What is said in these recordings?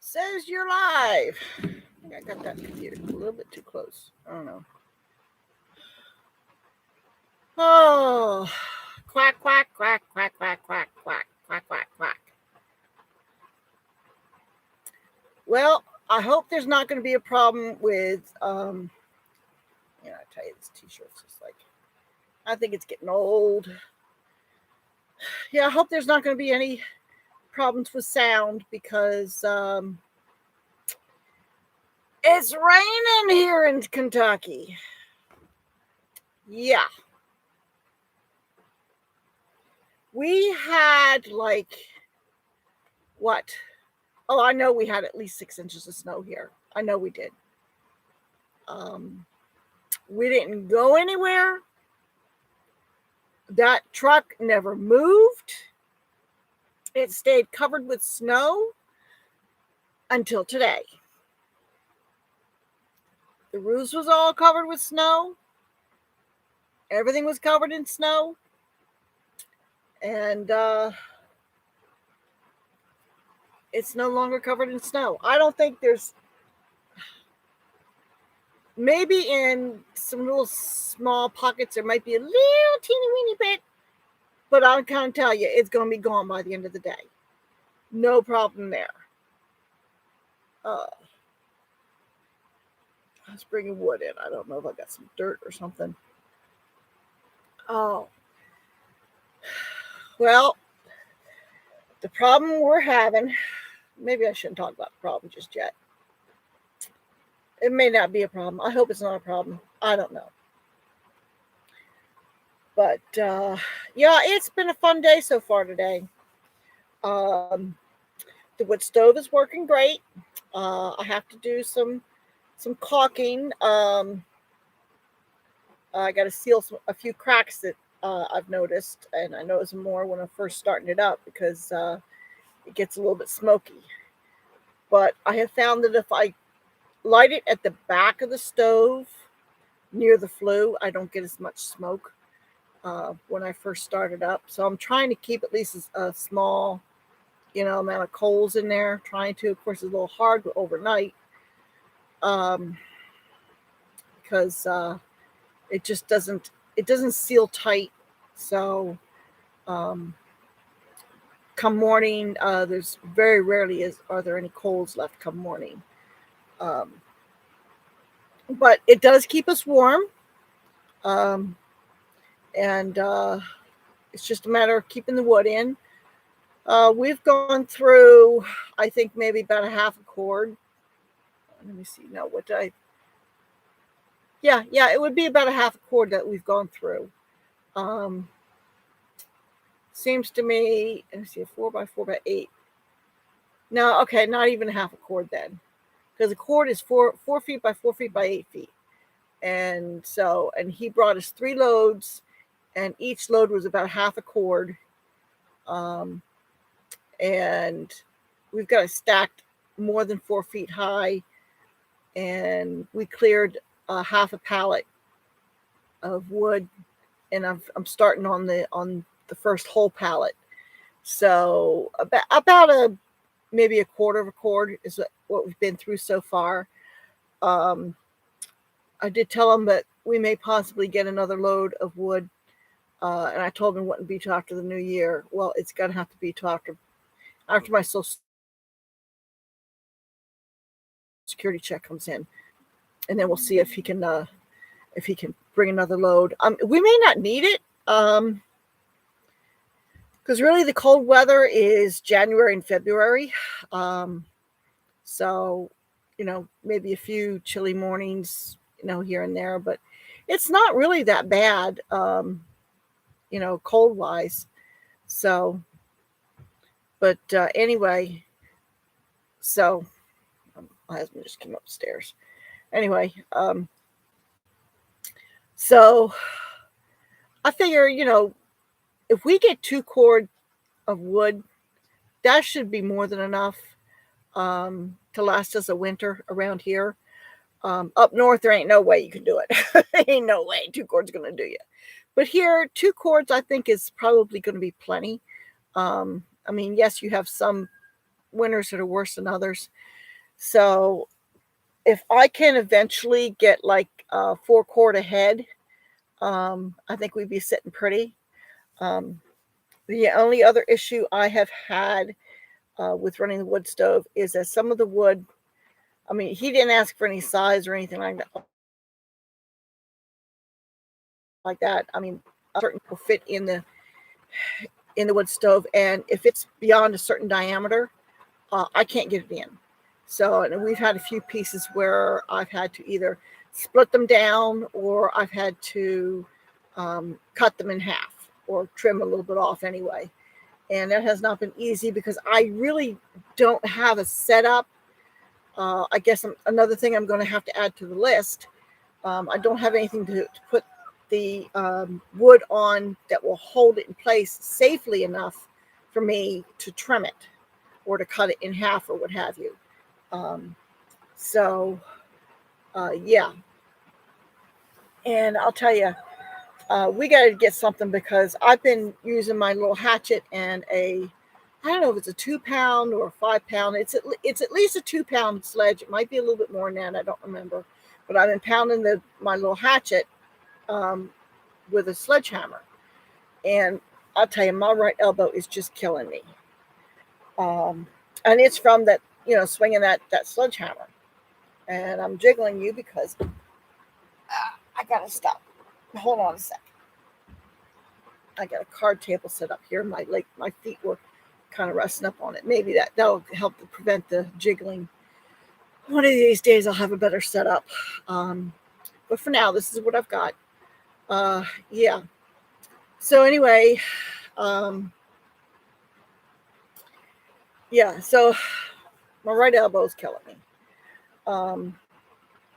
Says you're live. I think I got that computer a little bit too close. I don't know. Oh, quack, quack, quack, quack, quack, quack, quack, quack, quack, quack. Well, I hope there's not going to be a problem with, I tell you, this t-shirt's just like, I think it's getting old. Yeah, I hope there's not going to be any problems with sound because, it's raining here in Kentucky. Yeah. We had what? Oh, I know we had at least 6 inches of snow here. I know we did. We didn't go anywhere. That truck never moved. It stayed covered with snow until today. The roofs was all covered with snow. Everything was covered in snow. And it's no longer covered in snow. I don't think there's, maybe in some little small pockets there might be a little teeny weeny bit, but I can't tell you it's going to be gone by the end of the day. No problem there. I was bringing wood in. I don't know if I got some dirt or something. Oh, well, the problem we're having, maybe I shouldn't talk about the problem just yet. It may not be a problem. I hope it's not a problem. I don't know. But yeah, it's been a fun day so far today. The wood stove is working great. I have to do some caulking. I got to seal a few cracks that I've noticed, and I noticed more when I'm first starting it up because it gets a little bit smoky. But I have found that if I light it at the back of the stove near the flue, I don't get as much smoke when I first started up. So I'm trying to keep at least a small, amount of coals in there. Trying to, of course, it's a little hard overnight because it just doesn't seal tight. So come morning, there's very rarely are there any coals left come morning. But it does keep us warm. And it's just a matter of keeping the wood in. We've gone through, I think, maybe about a half a cord. Let me see. No, what did I? Yeah, it would be about a half a cord that we've gone through. Seems to me, let me see, a 4x4x8. No, okay, not even a half a cord then, because the cord is 4 feet by 4 feet by 8 feet, and he brought us 3 loads, and each load was about half a cord, and we've got it stacked more than 4 feet high, and we cleared half a pallet of wood, and I'm starting on the first whole pallet. So about maybe a quarter of a cord is what we've been through so far. I did tell them that we may possibly get another load of wood, and I told them it wouldn't be till after the new year. Well, it's gonna have to be till after my Social Security check comes in, and then we'll see if he can bring another load. We may not need it, because really the cold weather is January and February. So, maybe a few chilly mornings, here and there, but it's not really that bad, cold wise. So, but anyway, so my husband just came upstairs. Anyway, so I figure, if we get 2 cord of wood, that should be more than enough to last us a winter around here. Up north, there ain't no way you can do it. Ain't no way 2 cords going to do you. But here, 2 cords, I think, is probably going to be plenty. Yes, you have some winters that are worse than others. So if I can eventually get like 4 cord ahead, I think we'd be sitting pretty. Um, the only other issue I have had with running the wood stove is that some of the wood, I mean, he didn't ask for any size or anything like that. I mean, certain will fit in the wood stove, and if it's beyond a certain diameter, I can't get it in. So, and we've had a few pieces where I've had to either split them down or I've had to cut them in half or trim a little bit off anyway. And that has not been easy because I really don't have a setup. I guess another thing I'm going to have to add to the list. I don't have anything to put the wood on that will hold it in place safely enough for me to trim it or to cut it in half or what have you. So, yeah. And I'll tell you, we got to get something because I've been using my little hatchet and I don't know if it's a 2 pound or a 5 pound. It's at least a 2 pound sledge. It might be a little bit more than that. I don't remember. But I've been pounding my little hatchet with a sledgehammer. And I'll tell you, my right elbow is just killing me. And it's from that, swinging that sledgehammer. And I'm jiggling you because I gotta stop. Hold on a sec. I got a card table set up here. My feet were kind of resting up on it. Maybe that'll help to prevent the jiggling. One of these days I'll have a better setup. But for now, this is what I've got. Yeah. So anyway, yeah. So my right elbow is killing me.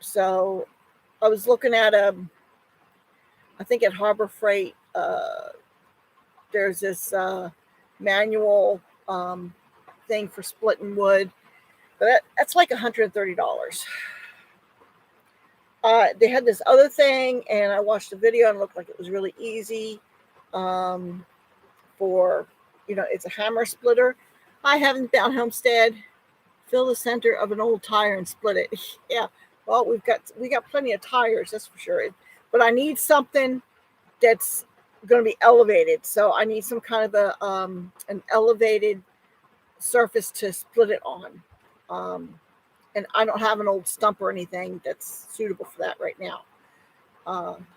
So I was looking at I think at Harbor Freight, there's this manual thing for splitting wood, but that's like $130. They had this other thing, and I watched the video and it looked like it was really easy for, it's a hammer splitter. I haven't found Homestead. Fill the center of an old tire and split it. Yeah, well, we got plenty of tires, that's for sure. But I need something that's going to be elevated. So I need some kind of an elevated surface to split it on. And I don't have an old stump or anything that's suitable for that right now.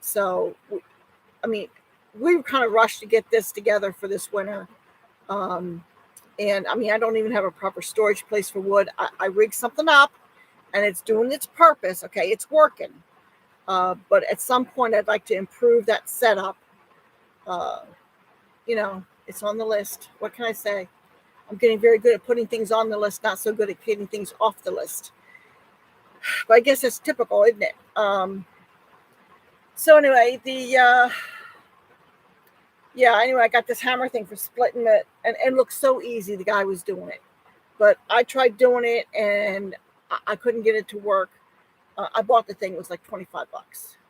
So, we were kind of rushed to get this together for this winter. And I don't even have a proper storage place for wood. I rigged something up and it's doing its purpose. Okay, it's working. But at some point, I'd like to improve that setup. It's on the list. What can I say? I'm getting very good at putting things on the list, not so good at getting things off the list. But I guess that's typical, isn't it? So anyway, I got this hammer thing for splitting it, and it looked so easy. The guy was doing it. But I tried doing it, and I couldn't get it to work. I bought the thing. It was like $25.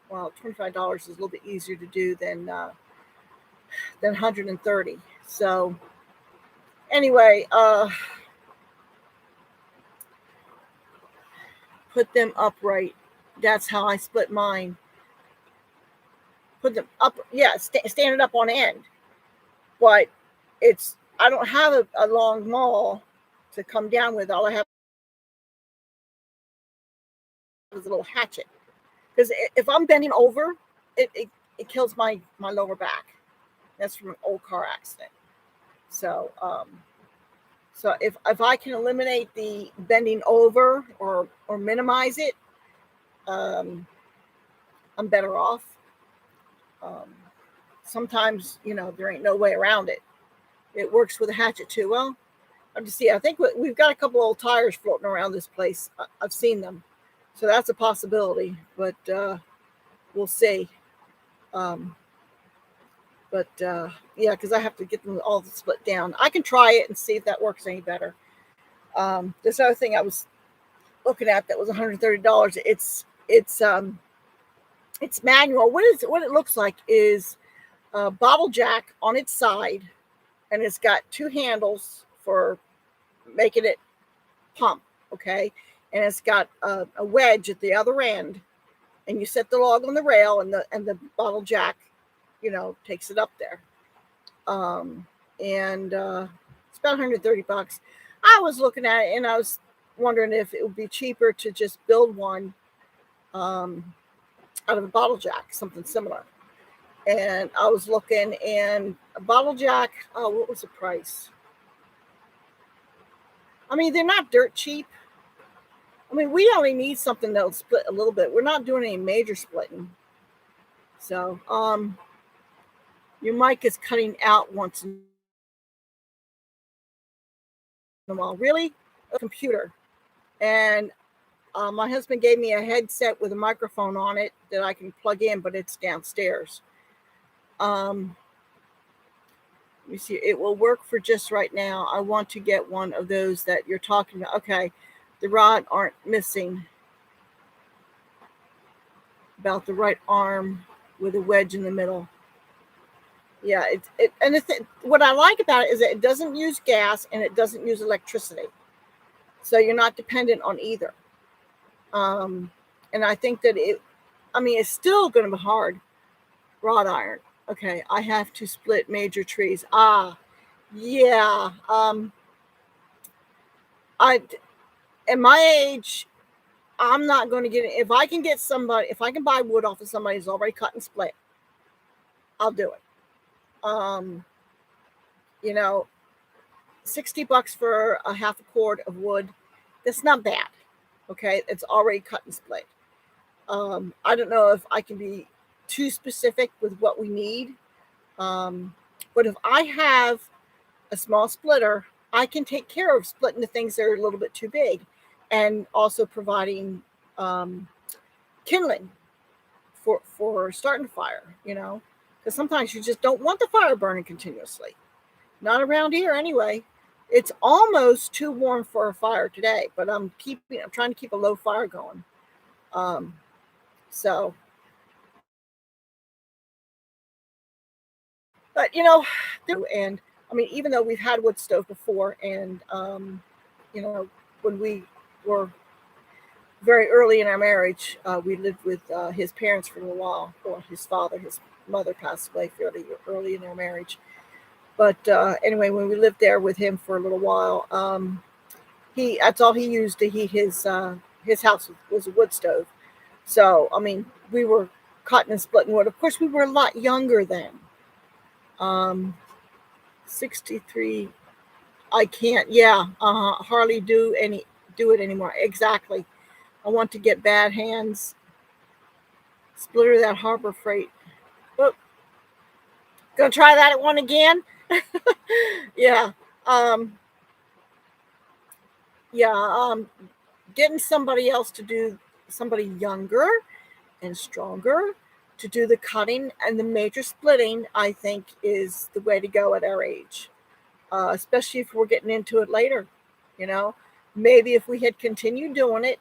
Well, $25 is a little bit easier to do than $130. So anyway, put them upright. That's how I split mine. Put them up, stand it up on end. But I don't have a long maul to come down with. All I have is a little hatchet. Because if I'm bending over, it kills my lower back. That's from an old car accident. So so if I can eliminate the bending over or minimize it, I'm better off. Sometimes there ain't no way around it. It works with a hatchet too. Well, I think we've got a couple old tires floating around this place. I've seen them, so that's a possibility. But we'll see. Because I have to get them all split down. I can try it and see if that works any better. This other thing I was looking at that was $130. It's manual. What it looks like is a bottle jack on its side, and it's got 2 handles for making it pump. Okay, and it's got a wedge at the other end, and you set the log on the rail, and the bottle jack, takes it up there. And it's about $130. I was looking at it, and I was wondering if it would be cheaper to just build one out of a bottle jack, something similar. And I was looking, and a bottle jack, oh, what was the price? I mean, they're not dirt cheap. I mean, we only need something that'll split a little bit. We're not doing any major splitting. So, your mic is cutting out once in a while. Really? A computer. And my husband gave me a headset with a microphone on it that I can plug in, but it's downstairs. Let me see. It will work for just right now. I want to get one of those that you're talking about. Okay. The rod aren't missing. About the right arm with a wedge in the middle. Yeah, what I like about it is that it doesn't use gas and it doesn't use electricity. So you're not dependent on either. And I think that it's still going to be hard. Wrought iron. Okay, I have to split major trees. Yeah. At my age, I'm not going to get it. If I can buy wood off of somebody who's already cut and split, I'll do it. $60 for a half a cord of wood. That's not bad. Okay, it's already cut and split. I don't know if I can be too specific with what we need. But if I have a small splitter, I can take care of splitting the things that are a little bit too big, and also providing kindling for starting a fire, because sometimes you just don't want the fire burning continuously. Not around here anyway. It's almost too warm for a fire today, but I'm trying to keep a low fire going. So, but and I mean, even though we've had wood stove before, and when we were very early in our marriage, we lived with his parents for a little while, or his mother passed away fairly early in our marriage. But anyway, when we lived there with him for a little while, that's all he used to heat his house was a wood stove. So, I mean, we were cutting and splitting wood. Of course, we were a lot younger then. 63. I can't. Yeah. Hardly do it anymore. Exactly. I want to get bad hands. Splitter that Harbor Freight. Oh, gonna try that one again. Yeah. Getting somebody younger and stronger to do the cutting and the major splitting, I think, is the way to go at our age, especially if we're getting into it later. Maybe if we had continued doing it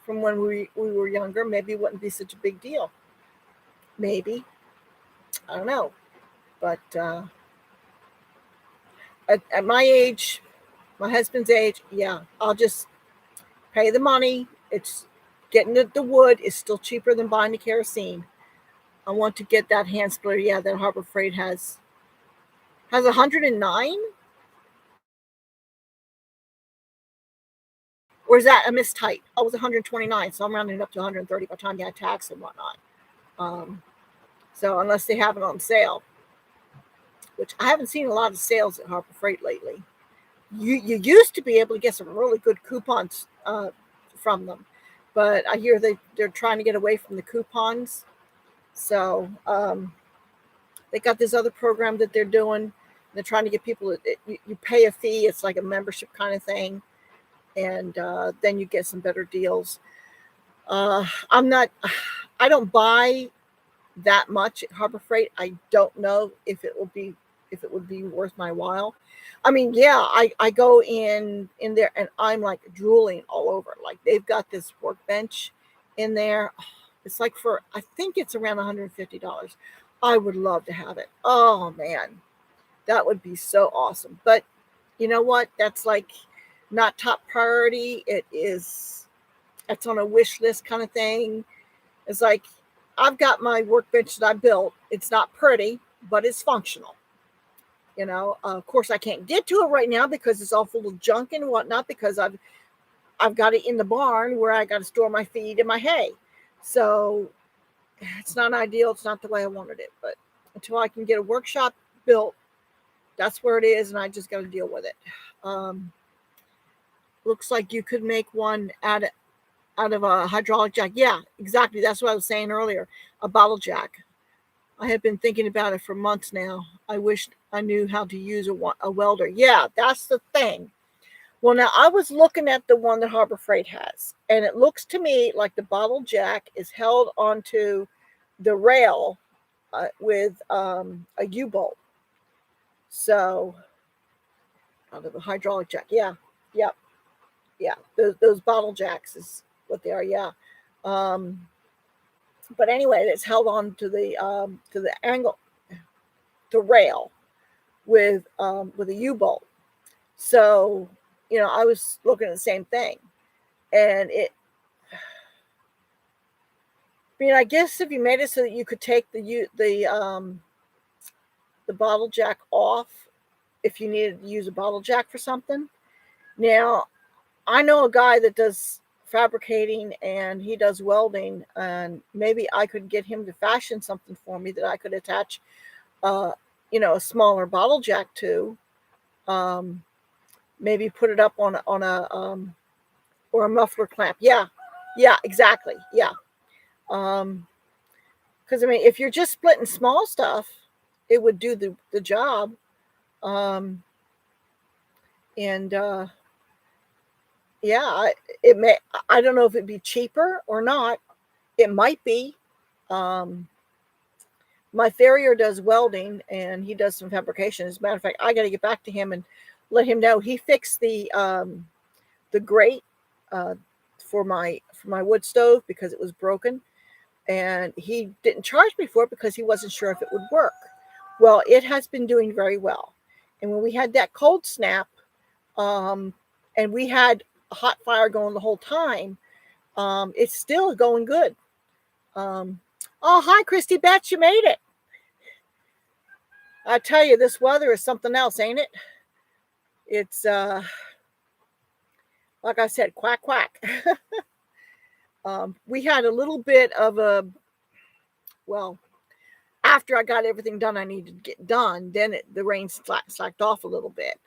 from when we were younger, maybe it wouldn't be such a big deal. Maybe. I don't know. But at my age, my husband's age, yeah, I'll just pay the money. It's getting the wood is still cheaper than buying the kerosene. I want to get that hand splitter. Yeah, that Harbor Freight has 109. Or is that a mistype? Oh, it was 129, so I'm rounding it up to 130 by the time you add tax and whatnot. So unless they have it on sale, which I haven't seen a lot of sales at Harbor Freight lately. You used to be able to get some really good coupons from them, but I hear they're trying to get away from the coupons. So they got this other program that they're doing. They're trying to get people. You pay a fee. It's like a membership kind of thing, and then you get some better deals. I don't buy that much at Harbor Freight. I don't know if it would be worth my while. I mean, yeah, I go in there and I'm like drooling all over. Like they've got this workbench in there. It's like I think it's around $150. I would love to have it. Oh man, that would be so awesome. But you know what? That's like not top priority. It is It's on a wish list kind of thing. It's like, I've got my workbench that I built. It's not pretty, but it's functional. Of course, I can't get to it right now because it's all full of junk and whatnot, because I've got it in the barn where I got to store my feed and my hay. So it's not ideal. It's not the way I wanted it. But until I can get a workshop built, that's where it is, and I just got to deal with it. Looks like you could make one out of a hydraulic jack. Yeah, exactly. That's what I was saying earlier. A bottle jack. I have been thinking about it for months now. I wish I knew how to use a welder. Yeah, that's the thing. Well, now I was looking at the one that Harbor Freight has, and it looks to me like the bottle jack is held onto the rail with a U-bolt. So, out of a hydraulic jack. Yeah, yep, yeah. Those bottle jacks is what they are. Yeah. But anyway, it's held on to the angle, the rail, with a U-bolt. So, I was looking at the same thing, and I guess if you made it so that you could take the bottle jack off if you needed to use a bottle jack for something. Now, I know a guy that does fabricating and he does welding, and maybe I could get him to fashion something for me that I could attach, a smaller bottle jack to. Maybe put it up on a or a muffler clamp. Yeah, exactly. Yeah. Because if you're just splitting small stuff, it would do the job. And yeah, I don't know if it'd be cheaper or not. It might be. My farrier does welding and he does some fabrication. As a matter of fact, I got to get back to him and let him know. He fixed the grate for my wood stove because it was broken, and he didn't charge me for it because he wasn't sure if it would work. Well, it has been doing very well. And when we had that cold snap, and we had a hot fire going the whole time, it's still going good. Oh, hi, Christy Betts, you made it. I tell you, this weather is something else, ain't it? It's like I said, quack, quack. We had a little bit of after I got everything done I needed to get done, then the rain slacked off a little bit.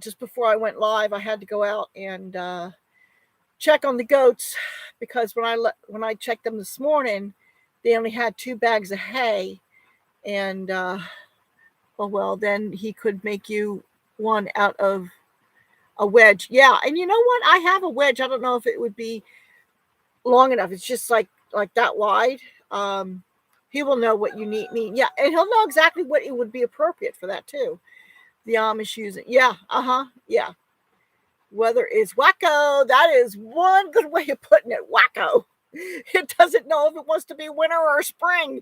Just before I went live, I had to go out and check on the goats, because when I checked them this morning, they only had 2 bags of hay, and then he could make you one out of a wedge. Yeah, and you know what? I have a wedge. I don't know if it would be long enough. It's just like that wide. He will know what you need. Yeah, and he'll know exactly what it would be appropriate for that too. The Amish use it. Yeah, yeah. Weather is wacko. That is one good way of putting it. Wacko. It doesn't know if it wants to be winter or spring.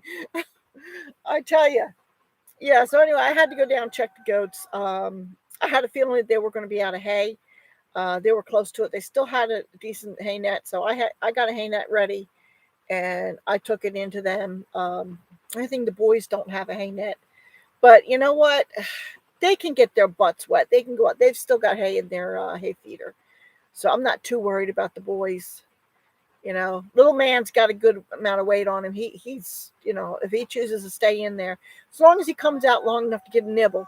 I tell you. Yeah, so anyway, I had to go down and check the goats. I had a feeling that they were going to be out of hay. They were close to it. They still had a decent hay net, so I got a hay net ready, and I took it into them. I think the boys don't have a hay net, but you know what? They can get their butts wet. They can go out. They've still got hay in their hay feeder, so I'm not too worried about the boys. Little man's got a good amount of weight on him. He's if he chooses to stay in there, as long as he comes out long enough to get a nibble,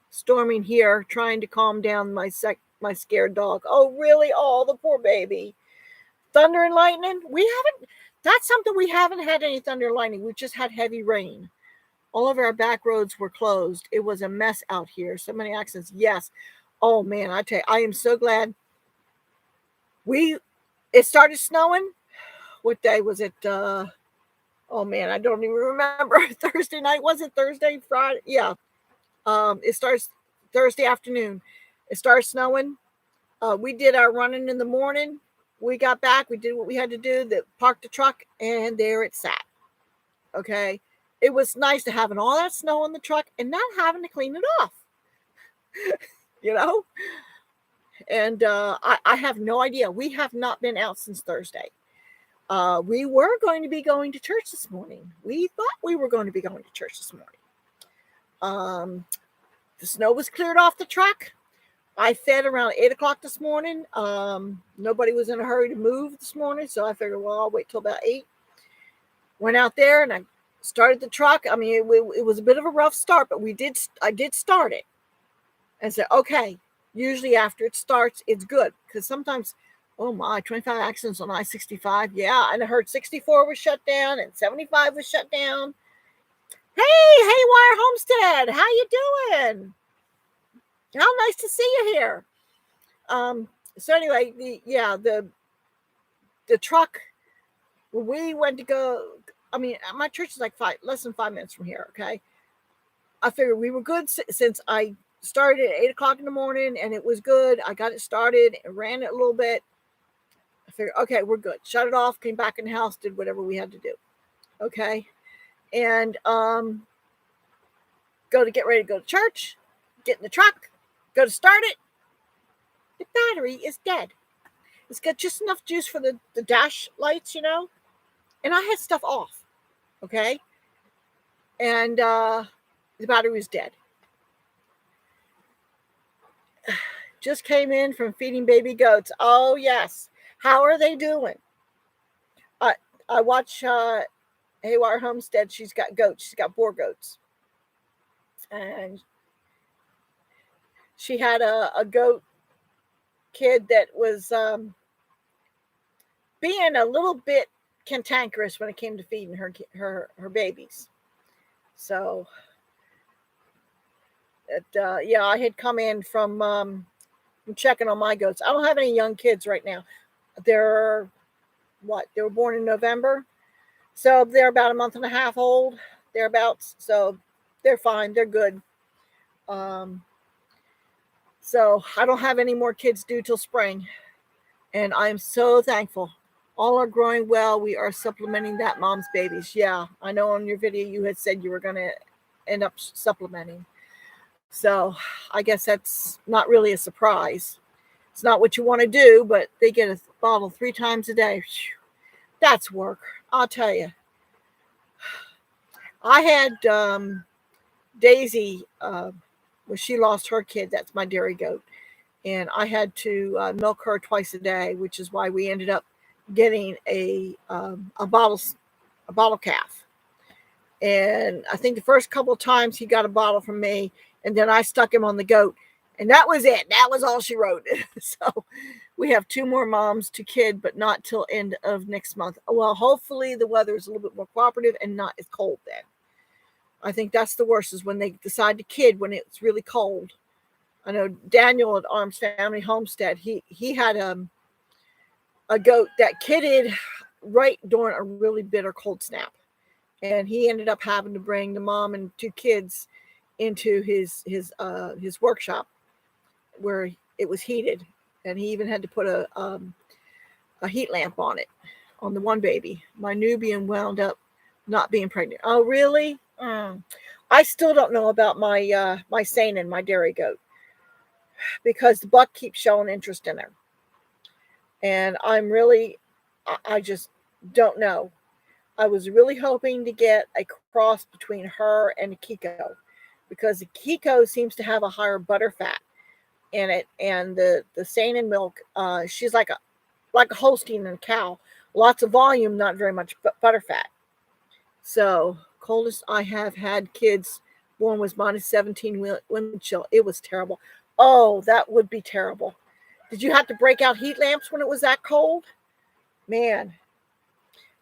storming here, trying to calm down my scared dog. Oh, really? Oh, the poor baby. Thunder and lightning? That's something we haven't had any thunder and lightning. We've just had heavy rain. All of our back roads were closed. It was a mess out here. So many accidents. Yes. Oh, man, I tell you, I am so glad. It started snowing. What day was it? Oh, man, I don't even remember. Thursday night. Was it Thursday, Friday? Yeah. It starts Thursday afternoon. It started snowing. We did our running in the morning. We got back. We did what we had to do. Parked the truck, and there it sat. Okay. It was nice to having all that snow on the truck and not having to clean it off. And I have no idea. We have not been out since Thursday. We were going to be going to church this morning. We thought we were going to be going to church this morning. The snow was cleared off the track. I fed around 8 o'clock this morning. Nobody was in a hurry to move this morning, so I figured, well, I'll wait till about 8. Went out there and I started the truck. I mean, it was a bit of a rough start, but I did start it and said, okay. Usually after it starts, it's good, because sometimes, oh my, 25 accidents on I-65. Yeah, and I heard 64 was shut down and 75 was shut down. Hey, Haywire Homestead, how you doing? How nice to see you here. So anyway, the truck, when we went to go, I mean, my church is like less than 5 minutes from here. Okay, I figured we were good since I started at 8 o'clock in the morning and it was good. I got it started and ran it a little bit. I figured, okay, we're good. Shut it off, came back in the house, did whatever we had to do. Okay. And go to get ready to go to church, get in the truck, go to start it. The battery is dead. It's got just enough juice for the dash lights, and I had stuff off. Okay. And the battery was dead. Just came in from feeding baby goats. Oh, yes. How are they doing? I watch Haywire Homestead. She's got goats. She's got 4 goats. And she had a goat kid that was being a little bit cantankerous when it came to feeding her babies. So, I had come in from checking on my goats. I don't have any young kids right now. They were born in November. So they're about a month and a half old, thereabouts. So they're fine. They're good. So I don't have any more kids due till spring. And I'm so thankful. All are growing well. We are supplementing that mom's babies. Yeah, I know on your video you had said you were going to end up supplementing. So I guess that's not really a surprise. It's not what you want to do, but they get a bottle 3 times a day. That's work, I'll tell you. I had Daisy, when she lost her kid, that's my dairy goat, and I had to milk her twice a day, which is why we ended up getting a bottle calf. And I think the first couple of times he got a bottle from me, and then I stuck him on the goat, and that was it. That was all she wrote. So we have 2 more moms to kid, but not till end of next month. Well, hopefully the weather is a little bit more cooperative and not as cold then. I think that's the worst, is when they decide to kid when it's really cold. I know Daniel at Arms Family Homestead, he had a goat that kidded right during a really bitter cold snap. And he ended up having to bring the mom and 2 kids into his workshop where it was heated, and he even had to put a heat lamp on it, on the one baby. My Nubian wound up not being pregnant. Oh, really? I still don't know about my my Sainan, my dairy goat, because the buck keeps showing interest in her, and I just don't know. I was really hoping to get a cross between her and a Kiko, because the Kiko seems to have a higher butter fat in it, and the Sainan milk, she's like a Holstein and a cow, lots of volume, not very much butter fat. So coldest I have had kids born was minus 17 wind chill. It was terrible. Oh, that would be terrible. Did you have to break out heat lamps when it was that cold? Man,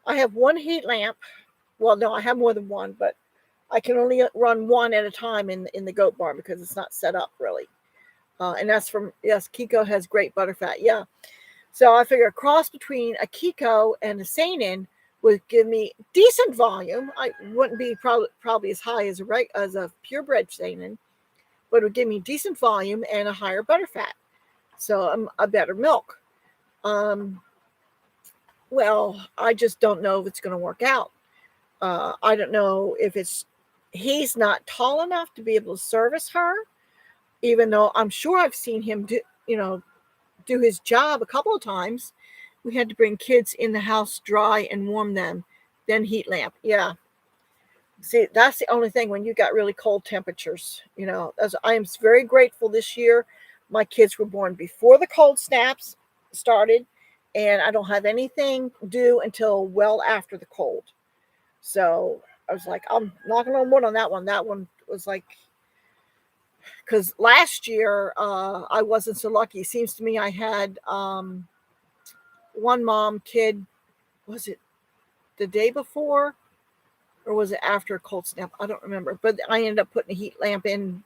I have 1 heat lamp. Well, no, I have more than 1, but I can only run 1 at a time in the goat barn because it's not set up really. And that's from, yes, Kiko has great butterfat. Yeah. So I figure a cross between a Kiko and a Sainan would give me decent volume. I wouldn't be probably as high as a purebred Sainan, but it would give me decent volume and a higher butterfat. So a better milk. Well, I just don't know if it's going to work out. I don't know if he's not tall enough to be able to service her, even though I'm sure I've seen him do, do his job a couple of times, we had to bring kids in the house dry and warm them, then heat lamp. Yeah. See, that's the only thing when you got really cold temperatures. As I am very grateful this year. My kids were born before the cold snaps started, and I don't have anything due until well after the cold. So I was like, I'm knocking on wood on that one. That one was like, because last year I wasn't so lucky. It seems to me I had one mom kid. Was it the day before? Or was it after a cold snap? I don't remember. But I ended up putting a heat lamp in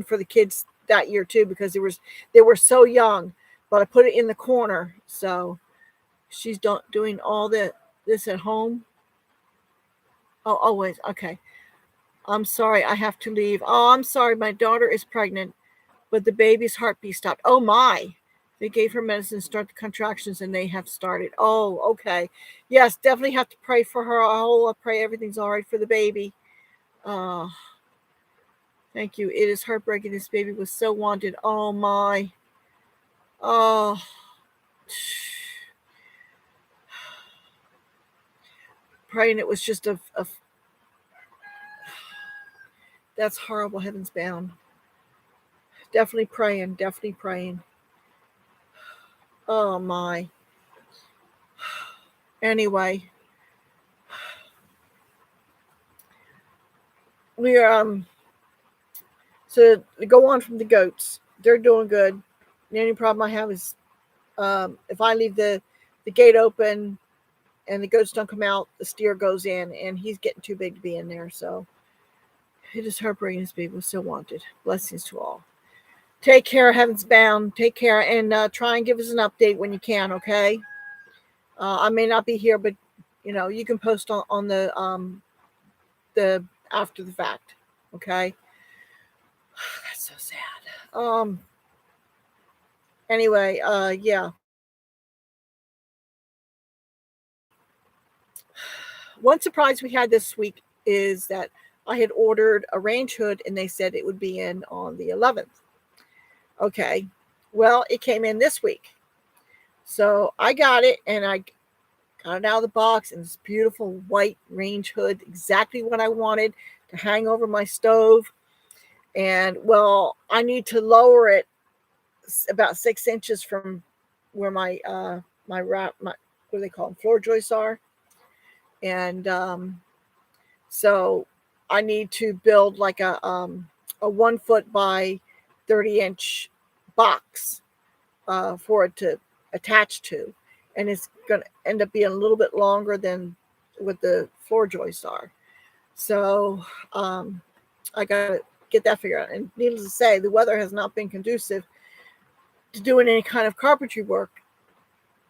for the kids that year too, because they were so young. But I put it in the corner, so she's doing all this at home. Oh, always okay. I'm sorry, I have to leave. Oh, I'm sorry, my daughter is pregnant, but the baby's heartbeat stopped. Oh my! They gave her medicine to start the contractions, and they have started. Oh, okay. Yes, definitely have to pray for her. I'll pray everything's all right for the baby. Uh, Thank you. It is heartbreaking. This baby was so wanted. Oh my. Oh. Praying it was just a that's horrible. Heavens bound. Definitely praying. Definitely praying. Oh my. Anyway, we are so to go on from the goats. They're doing good. The only problem I have is if I leave the gate open and the goats don't come out, the steer goes in, and he's getting too big to be in there. So it is heartbreaking. This baby was so wanted. Blessings to all. Take care, Heaven's Bound. Take care, and try and give us an update when you can. Okay. I may not be here, but you can post on the after the fact. Okay. That's so sad. Anyway, yeah. One surprise we had this week is that I had ordered a range hood, and they said it would be in on the 11th. Okay. Well, it came in this week. So I got it, and I got it out of the box, and this beautiful white range hood, exactly what I wanted to hang over my stove. And well, I need to lower it about 6 inches from where my what do they call them, floor joists are. And so I need to build like a 1 foot by 30-inch box for it to attach to, and it's going to end up being a little bit longer than what the floor joists are. So I got to get that figured out. And needless to say, the weather has not been conducive to doing any kind of carpentry work,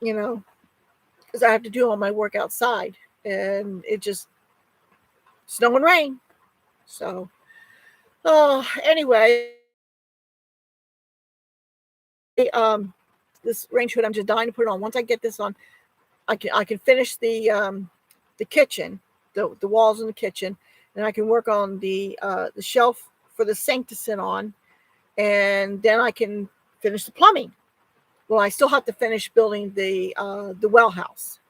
because I have to do all my work outside, and it just snow and rain. So, anyway, this range hood, I'm just dying to put it on. Once I get this on, I can finish the kitchen, the walls in the kitchen, and I can work on the shelf for the sink to sit on, and then I can finish the plumbing. Well, I still have to finish building the well house.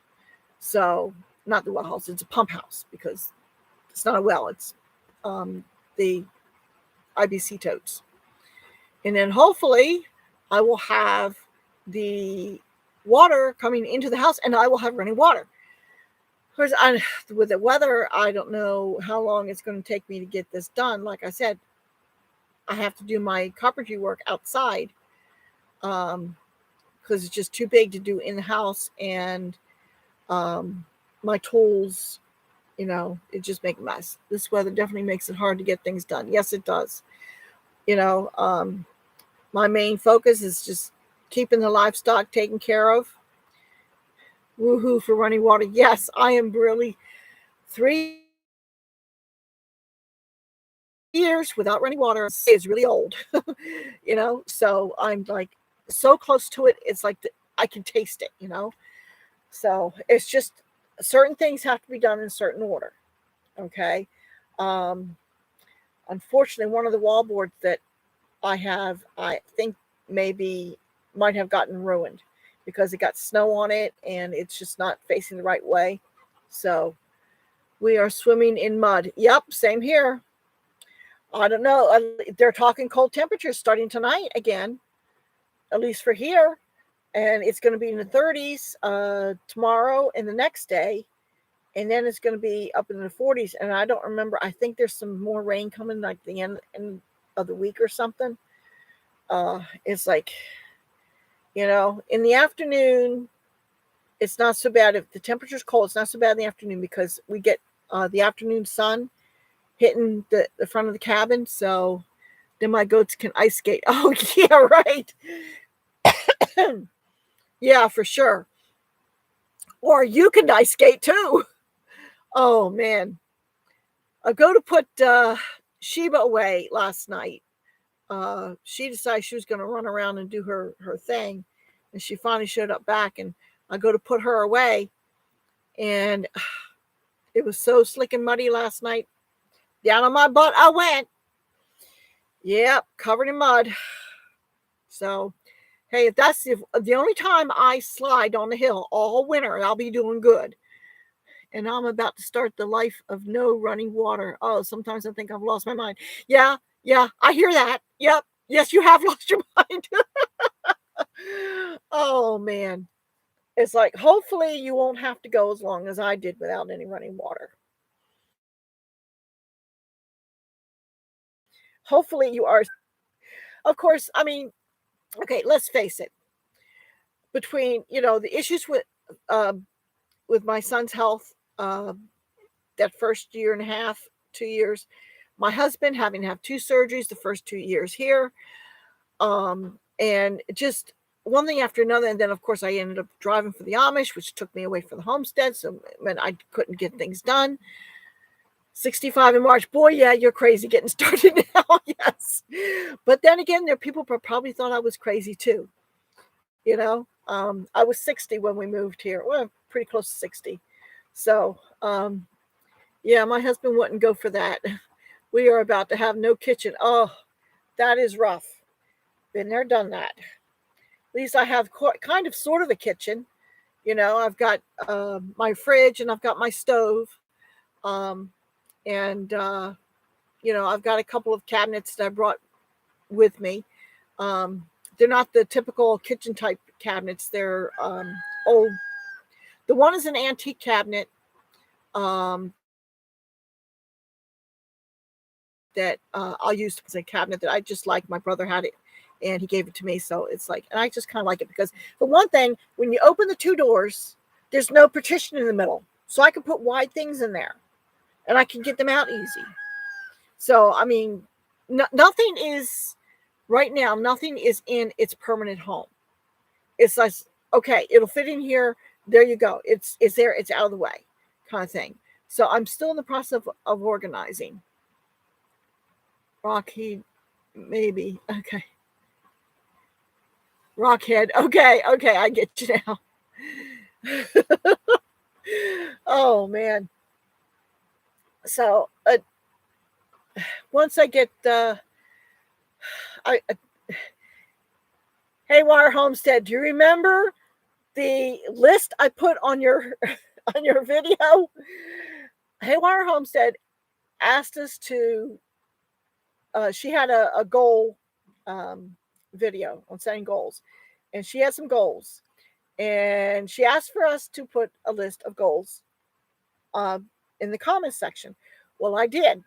So not the well house; it's a pump house, because it's not a well; it's the IBC totes. And then hopefully I will have the water coming into the house, and I will have running water. Of course, with the weather, I don't know how long it's going to take me to get this done. Like I said, I have to do my carpentry work outside because it's just too big to do in the house, and my tools, it just make a mess. This weather definitely makes it hard to get things done. Yes, it does. My main focus is just keeping the livestock taken care of. Woohoo for running water. Yes, I am really 3 years without running water is really old. So I'm like so close to it. It's like I can taste it. So it's just certain things have to be done in a certain order. Okay. Um, Unfortunately, one of the wall boards that I have, I think maybe might have gotten ruined because it got snow on it and it's just not facing the right way. So we are swimming in mud. Yep, same here. I don't know. They're talking cold temperatures starting tonight again, at least for here. And it's going to be in the 30s tomorrow and the next day. And then it's going to be up in the 40s. And I don't remember. I think there's some more rain coming like the end of the week or something. It's like, in the afternoon, it's not so bad. If the temperature's cold, it's not so bad in the afternoon because we get the afternoon sun hitting the front of the cabin. So then my goats can ice skate. Oh, yeah, right. Yeah, for sure. Or you can ice skate too. Oh, man. I go to put Sheba away last night. She decided she was going to run around and do her thing. And she finally showed up back. And I go to put her away. And it was so slick and muddy last night. Down on my butt I went. Yep, covered in mud. So, hey, if that's the only time I slide on the hill all winter, I'll be doing good. And I'm about to start the life of no running water. Oh, sometimes I think I've lost my mind. Yeah, I hear that. Yep. Yes, you have lost your mind. Oh, man. It's like, hopefully you won't have to go as long as I did without any running water. Hopefully you are. Of course, I mean, okay, let's face it. Between, the issues with my son's health, that first year and a half, 2 years, my husband having to have 2 surgeries the first 2 years here, and just one thing after another. And then, of course, I ended up driving for the Amish, which took me away from the homestead, so meant I couldn't get things done. 65 in March. Boy, yeah, you're crazy getting started now. Yes. But then again, there are people who probably thought I was crazy too. I was 60 when we moved here. Well, pretty close to 60. So, yeah, my husband wouldn't go for that. We are about to have no kitchen. Oh, that is rough. Been there, done that. At least I have kind of sort of a kitchen. I've got my fridge and I've got my stove. And I've got a couple of cabinets that I brought with me. They're not the typical kitchen type cabinets. They're old. The one is an antique cabinet that I'll use as a cabinet that I just like. My brother had it and he gave it to me. So it's like, and I just kind of like it because, for one thing, when you open the 2 doors, there's no partition in the middle. So I can put wide things in there and I can get them out easy. So, I mean, nothing is, right now, nothing is in its permanent home. It's like, okay, it'll fit in here. There you go. It's there. It's out of the way kind of thing. So I'm still in the process of organizing. Rockhead, maybe. Okay. Rockhead. Okay. I get you now. Oh, man. So, once I get Haywire Homestead, do you remember the list I put on your video? Haywire Homestead asked us to. She had a goal video on setting goals, and she had some goals, and she asked for us to put a list of goals in the comments section. Well, I did,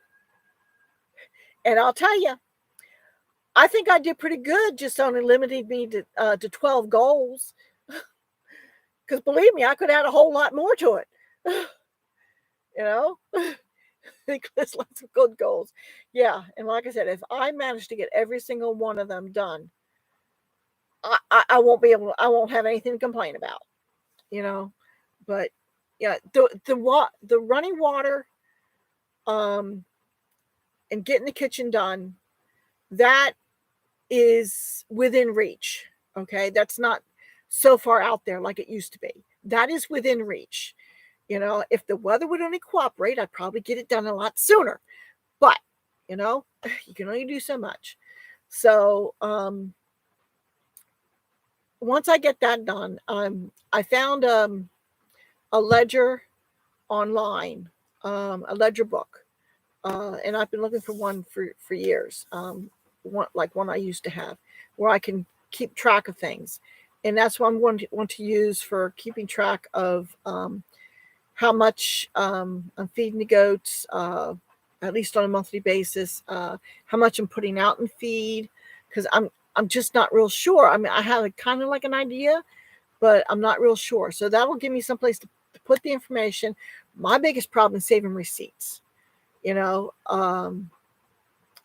and I'll tell you, I think I did pretty good. Just only limited me to 12 goals, because believe me, I could add a whole lot more to it. Because lots of good goals. Yeah, and like I said, if I manage to get every single one of them done, I won't have anything to complain about. But yeah, the running water, and getting the kitchen done, that is within reach. Okay, that's not so far out there like it used to be. That is within reach. If the weather would only cooperate, I'd probably get it done a lot sooner. But, you can only do so much. So, once I get that done, I found a ledger online, a ledger book, and I've been looking for one for years. One I used to have, where I can keep track of things, and that's what I'm going to want to use for keeping track of how much I'm feeding the goats, at least on a monthly basis. How much I'm putting out in feed, because I'm just not real sure. I mean, I have kind of like an idea, but I'm not real sure. So that will give me someplace to put the information. My biggest problem is saving receipts. You know,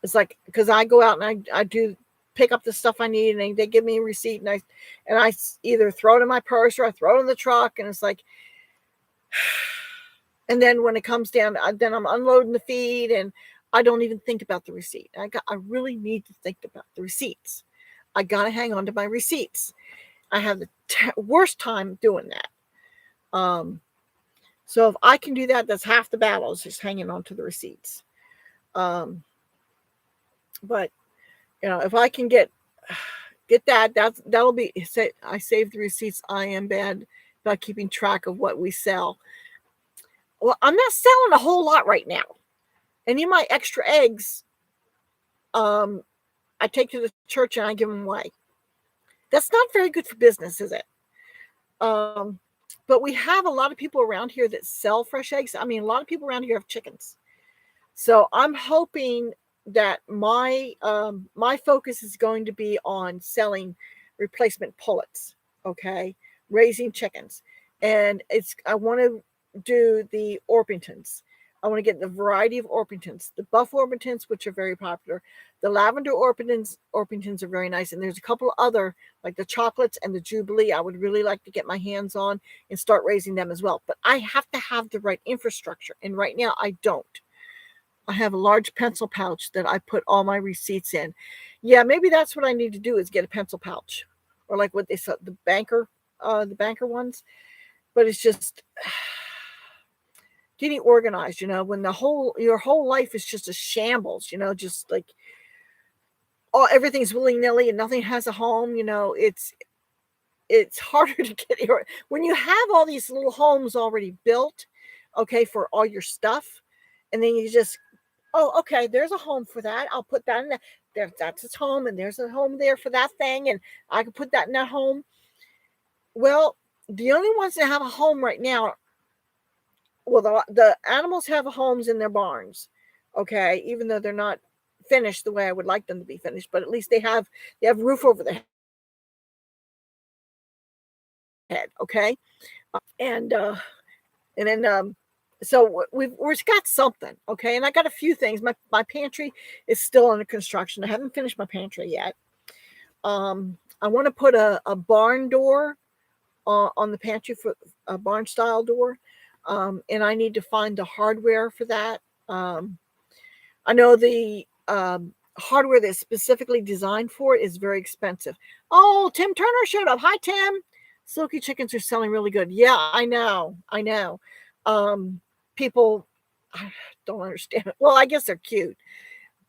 it's like, because I go out and I do pick up the stuff I need, and they give me a receipt, and I either throw it in my purse or I throw it in the truck, and it's like, and then when it comes down, then I'm unloading the feed, and I don't even think about the receipt. I really need to think about the receipts. I got to hang on to my receipts. I have the worst time doing that. So if I can do that, that's half the battle, is just hanging on to the receipts. But if I can get that'll be, I save the receipts. I am bad about keeping track of what we sell. Well, I'm not selling a whole lot right now. Any of my extra eggs, I take to the church and I give them away. That's not very good for business, is it? But we have a lot of people around here that sell fresh eggs. I mean, a lot of people around here have chickens. So I'm hoping that my focus is going to be on selling replacement pullets, okay, raising chickens, and I want to do the Orpingtons. I want to get the variety of Orpingtons, the buff Orpingtons, which are very popular. The lavender Orpingtons are very nice, and there's a couple other, like the chocolates and the Jubilee, I would really like to get my hands on and start raising them as well. But I have to have the right infrastructure, and right now I don't. I have a large pencil pouch that I put all my receipts in. Yeah, maybe that's what I need to do, is get a pencil pouch, or like what they said, the banker ones. But it's just getting organized, when your whole life is just a shambles, just like, everything's willy-nilly and nothing has a home. It's harder to get here when you have all these little homes already built, okay, for all your stuff, and then you just, oh, okay, there's a home for that. I'll put that in there. That's its home, and there's a home there for that thing, and I can put that in that home. Well, the only ones that have a home right now, well, the animals have homes in their barns, okay, even though they're not finished the way I would like them to be finished, but at least they have roof over their head, okay, and then so we've got something, okay, and I got a few things. My pantry is still under construction. I haven't finished my pantry yet. I want to put a barn door on the pantry, for a barn style door, and I need to find the hardware for that. I know the hardware that's specifically designed for it is very expensive. Oh, Tim Turner showed up. Hi, Tim. Silky chickens are selling really good. Yeah, I know. People don't understand it. Well, I guess they're cute,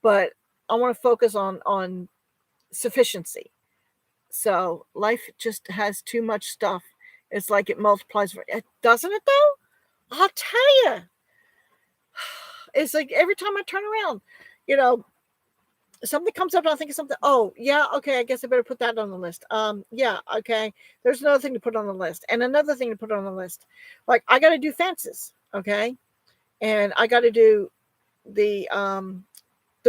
but I want to focus on sufficiency. So life just has too much stuff. It's like it multiplies. Doesn't it though? I'll tell you. It's like every time I turn around, something comes up and I think of something. Oh, yeah, okay, I guess I better put that on the list. Yeah, okay. There's another thing to put on the list, and another thing to put on the list. Like, I got to do fences, okay, and I got to do the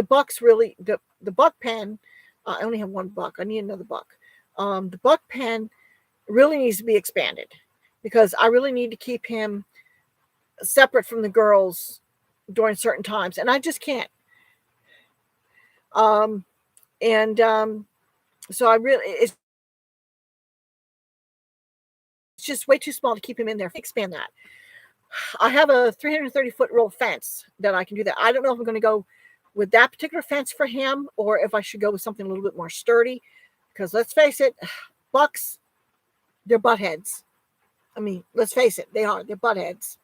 bucks. Really, the buck pen. I only have one buck. I need another buck. The buck pen really needs to be expanded, because I really need to keep him separate from the girls during certain times, and I just can't. And so it's just way too small to keep him in there. Expand that. I have a 330-foot roll fence that I can do that. I don't know if I'm going to go with that particular fence for him, or if I should go with something a little bit more sturdy, because let's face it, bucks, they're butt heads. I mean, let's face it, they're butt heads.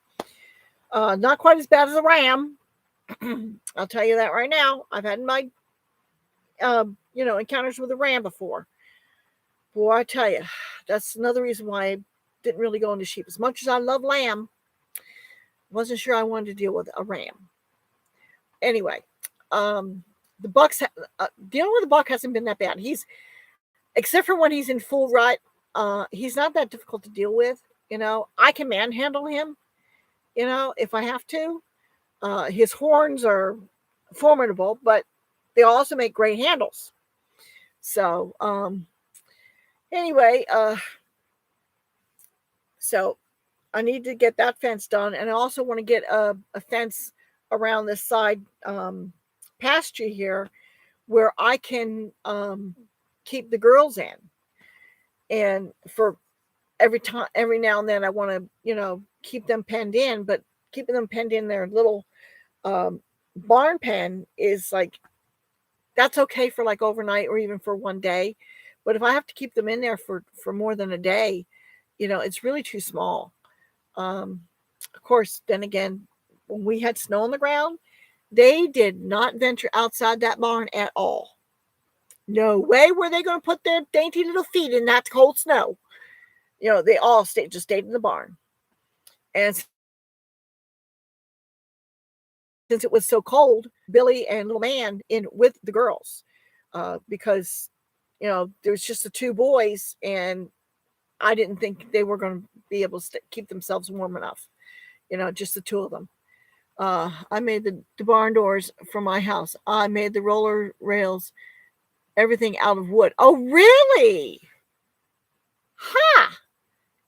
Not quite as bad as a ram. I'll tell you that right now. I've had my encounters with a ram before. Boy, I tell you, that's another reason why I didn't really go into sheep. As much as I love lamb, wasn't sure I wanted to deal with a ram. Anyway, um, the bucks. Dealing with the buck hasn't been that bad. He's except for when he's in full rut. He's not that difficult to deal with. I can manhandle him. If I have to. His horns are formidable, but they also make great handles. So anyway, so I need to get that fence done, and I also want to get a fence around this side pasture here where I can keep the girls in. And for every now and then, I want to keep them penned in, but keeping them penned in their little um, barn pen is like that's okay for like overnight or even for one day. But if I have to keep them in there for more than a day, it's really too small. Of course, then again, when we had snow on the ground, they did not venture outside that barn at all. No way were they going to put their dainty little feet in that cold snow. They all stayed in the barn. And since it was so cold, Billy and little man in with the girls, because there was just the two boys, and I didn't think they were going to be able to keep themselves warm enough. Just the two of them. I made the barn doors for my house. I made the roller rails, everything out of wood. Oh, really? Ha!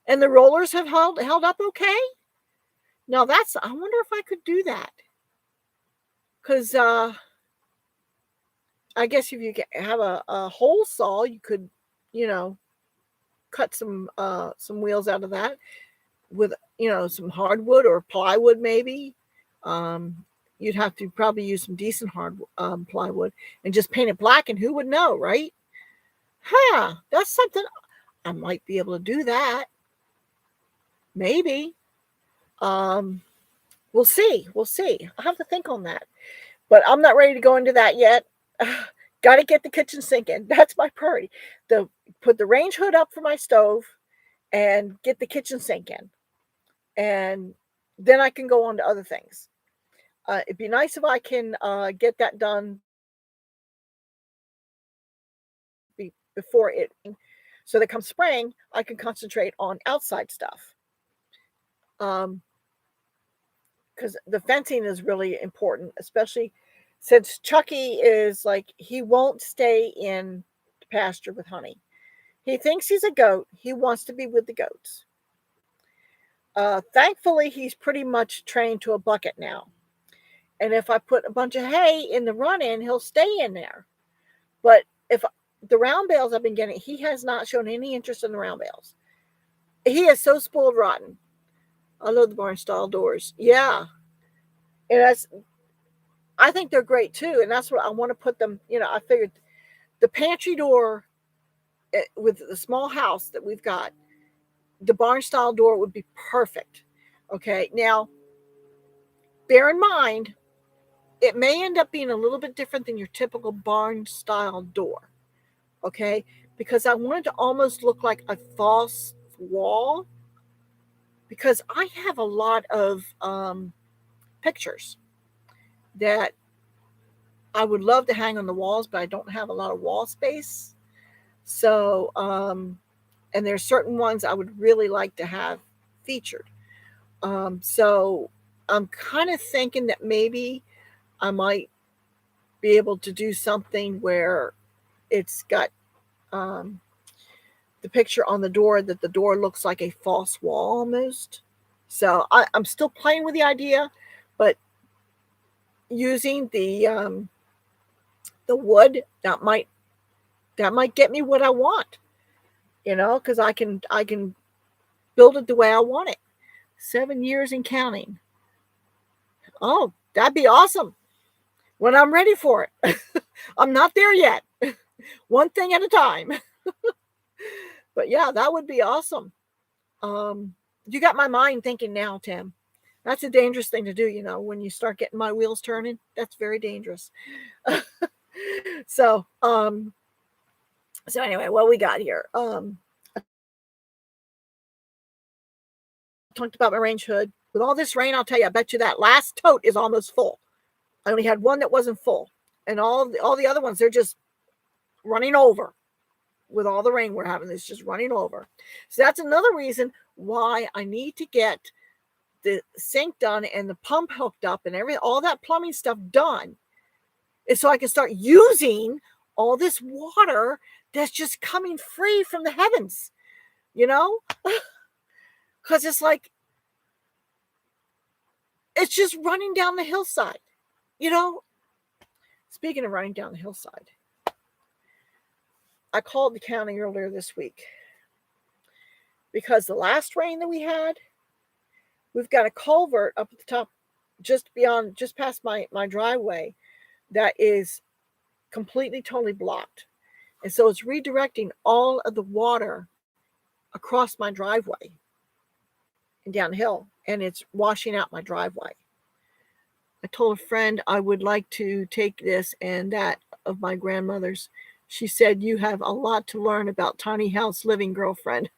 And the rollers have held up okay? Now I wonder if I could do that. Because I guess if you have a hole saw, you could, you know, cut some wheels out of that with, some hardwood or plywood maybe. Um, you'd have to probably use some decent hard plywood and just paint it black, and who would know, right? Huh, that's something I might be able to do that. Maybe. Um, we'll see. We'll see. I'll have to think on that. But I'm not ready to go into that yet. Got to get the kitchen sink in. That's my priority. Put the range hood up for my stove and get the kitchen sink in. And then I can go on to other things. It'd be nice if I can get that done before it, so that come spring, I can concentrate on outside stuff. Um, because the fencing is really important, especially since Chucky is like, he won't stay in the pasture with Honey. He thinks he's a goat. He wants to be with the goats. Thankfully, he's pretty much trained to a bucket now. And if I put a bunch of hay in the run in, he'll stay in there. But if the round bales I've been getting, he has not shown any interest in the round bales. He is so spoiled rotten. I love the barn style doors. Yeah. And I think they're great too. And that's what I want to put them. I figured the pantry door with the small house that we've got, the barn style door would be perfect. Okay. Now, bear in mind, it may end up being a little bit different than your typical barn style door. Okay. Because I want it to almost look like a false wall. Because I have a lot of pictures that I would love to hang on the walls, but I don't have a lot of wall space. So, and there's certain ones I would really like to have featured. So I'm kind of thinking that maybe I might be able to do something where it's got the picture on the door, that the door looks like a false wall almost. So I'm still playing with the idea, but using the wood that might get me what I want, because I can build it the way I want it. 7 years and counting. Oh, that'd be awesome when I'm ready for it. I'm not there yet. One thing at a time. But yeah, that would be awesome. You got my mind thinking now, Tim. That's a dangerous thing to do, when you start getting my wheels turning. That's very dangerous. So, So anyway, what we got here? Talked about my range hood. With all this rain, I'll tell you, I bet you that last tote is almost full. I only had one that wasn't full, and all the other ones, they're just running over with all the rain we're having. It's just running over. So that's another reason why I need to get the sink done and the pump hooked up and all that plumbing stuff done, is so I can start using all this water that's just coming free from the heavens, you know? Because it's like, it's just running down the hillside, you know? Speaking of running down the hillside, I called the county earlier this week because the last rain that we had, we've got a culvert up at the top, just past my driveway, that is completely, totally blocked. And so it's redirecting all of the water across my driveway and downhill, and it's washing out my driveway. I told a friend I would like to take this and that of my grandmother's. She said, "You have a lot to learn about tiny house living, girlfriend."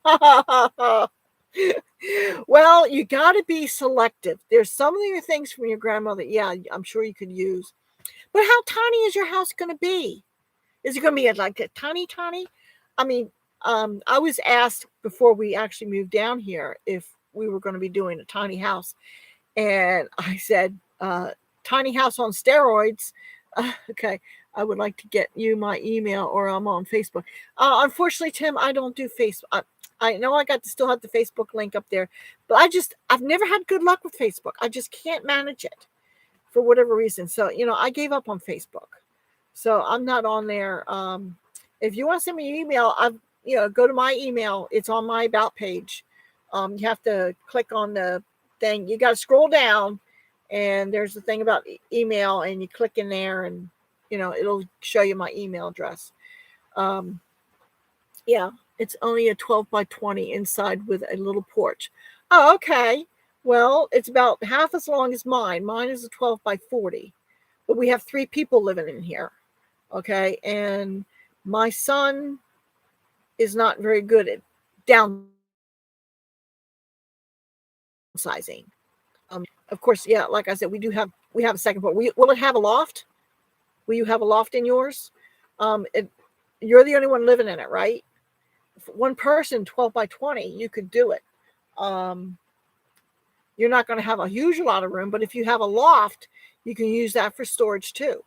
Well, you got to be selective. There's some of your things from your grandmother, yeah, I'm sure you could use. But how tiny is your house going to be? Is it going to be like a tiny? I mean, I was asked before we actually moved down here if we were going to be doing a tiny house. And I said, tiny house on steroids. Okay, I would like to get you my email, or I'm on Facebook. Unfortunately, Tim, I don't do Facebook. I know I still have the Facebook link up there, but I've never had good luck with Facebook. I just can't manage it for whatever reason. So, I gave up on Facebook. So I'm not on there. If you want to send me an email, go to my email. It's on my about page. You have to click on the thing. You got to scroll down, and there's the thing about email, and you click in there, and it'll show you my email address. Yeah, it's only a 12 by 20 inside with a little porch. Oh, okay. Well, it's about half as long as mine. Mine is a 12 by 40, but we have 3 people living in here. Okay, and my son is not very good at downsizing. Of course, yeah, like I said, we have a second floor. Will it have a loft? Will you have a loft in yours? You're the only one living in it, right? One person, 12 by 20, you could do it. You're not going to have a huge lot of room, but if you have a loft, you can use that for storage too.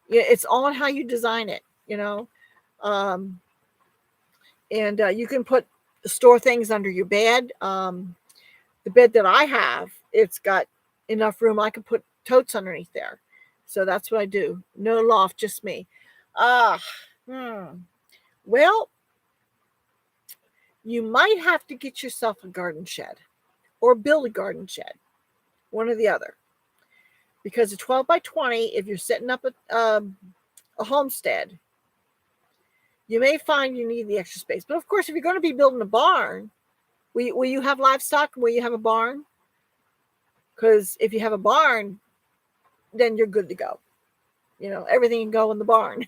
Yeah, it's on how you design it, and you can store things under your bed. The bed that I have, it's got enough room. I can put totes underneath there. So that's what I do. No loft, just me. Well, you might have to get yourself a garden shed or build a garden shed, one or the other. Because a 12 by 20, if you're setting up a homestead, you may find you need the extra space. But of course, if you're going to be building a barn, will you have livestock? Will you have a barn? Because if you have a barn, then you're good to go. Everything can go in the barn.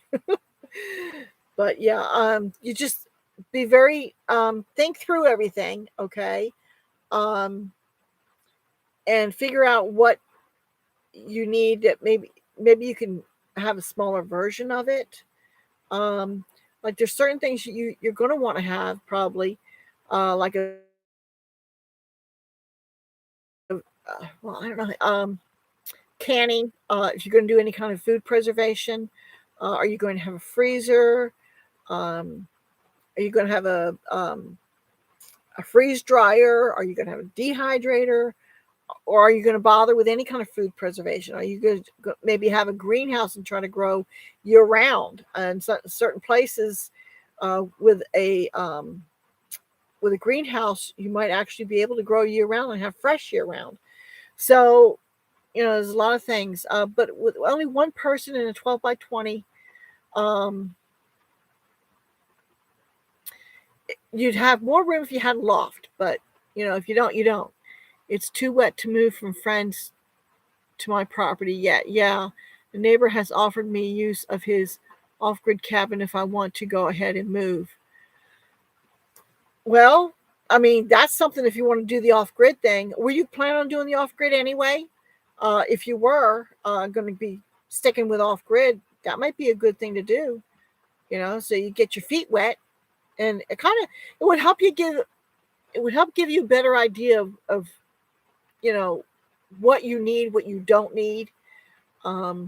But yeah, you just be very, think through everything, okay? And figure out what you need. That maybe you can have a smaller version of it. Like there's certain things you're going to want to have probably, like well, I don't know, canning. If you're going to do any kind of food preservation, are you going to have a freezer? Are you going to have a freeze dryer? Are you going to have a dehydrator? Or are you going to bother with any kind of food preservation? Are you going to maybe have a greenhouse and try to grow year round? And certain places with a greenhouse, you might actually be able to grow year round and have fresh year round. So, there's a lot of things. But with only one person in a 12 by 20, you'd have more room if you had a loft. But, if you don't, you don't. It's too wet to move from friends to my property yet. Yeah, the neighbor has offered me use of his off-grid cabin if I want to go ahead and move. Well, I mean, that's something if you want to do the off-grid thing. Were you planning on doing the off-grid anyway? If you were going to be sticking with off-grid, that might be a good thing to do, so you get your feet wet, and it would help give you a better idea of what you need, what you don't need. I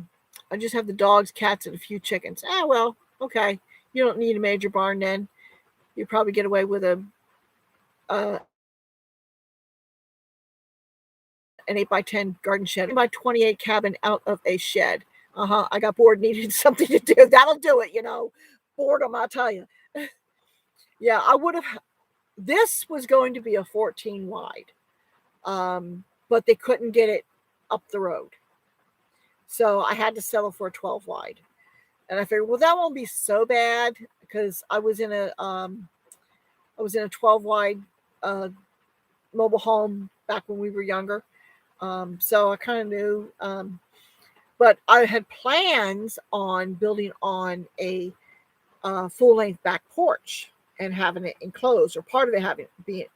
just have the dogs, cats, and a few chickens. Well, okay. You don't need a major barn then. You probably get away with an 8x10 garden shed, 8x28 cabin out of a shed. I got bored, needed something to do. That'll do it, boredom, I'll tell you. Yeah, I would have. This was going to be a 14 wide, but they couldn't get it up the road, so I had to settle for a 12 wide. And I figured, well, that won't be so bad because I was in a 12 wide mobile home back when we were younger. So I kind of knew, but I had plans on building on a full length back porch and having it enclosed, or part of it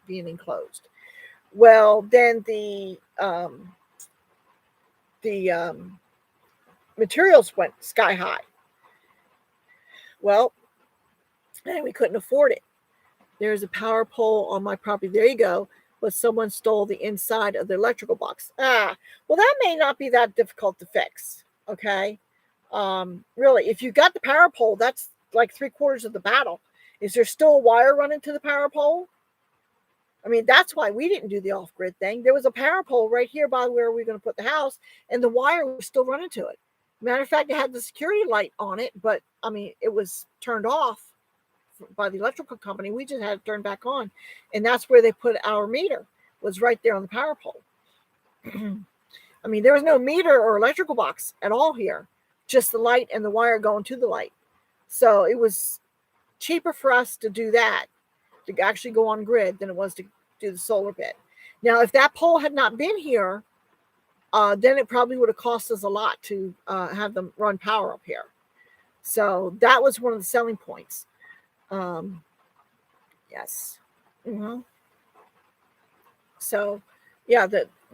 being enclosed. Well, then the materials went sky high. Well, and we couldn't afford it. There's a power pole on my property. There you go. But someone stole the inside of the electrical box. Well, that may not be that difficult to fix. Okay. Really, if you got the power pole, that's like 3/4 of the battle. Is there still a wire running to the power pole? I mean, that's why we didn't do the off-grid thing. There was a power pole right here by where we were going to put the house, and the wire was still running to it. Matter of fact, it had the security light on it, but I mean, it was turned off by the electrical company. We just had it turned back on, and that's where they put our meter, was right there on the power pole. I mean, there was no meter or electrical box at all here, just the light and the wire going to the light. So it was cheaper for us to do that, to actually go on grid, than it was to do the solar bit. Now, if that pole had not been here, then it probably would have cost us a lot to have them run power up here. So that was one of the selling points. Yes. Mm-hmm. So, yeah,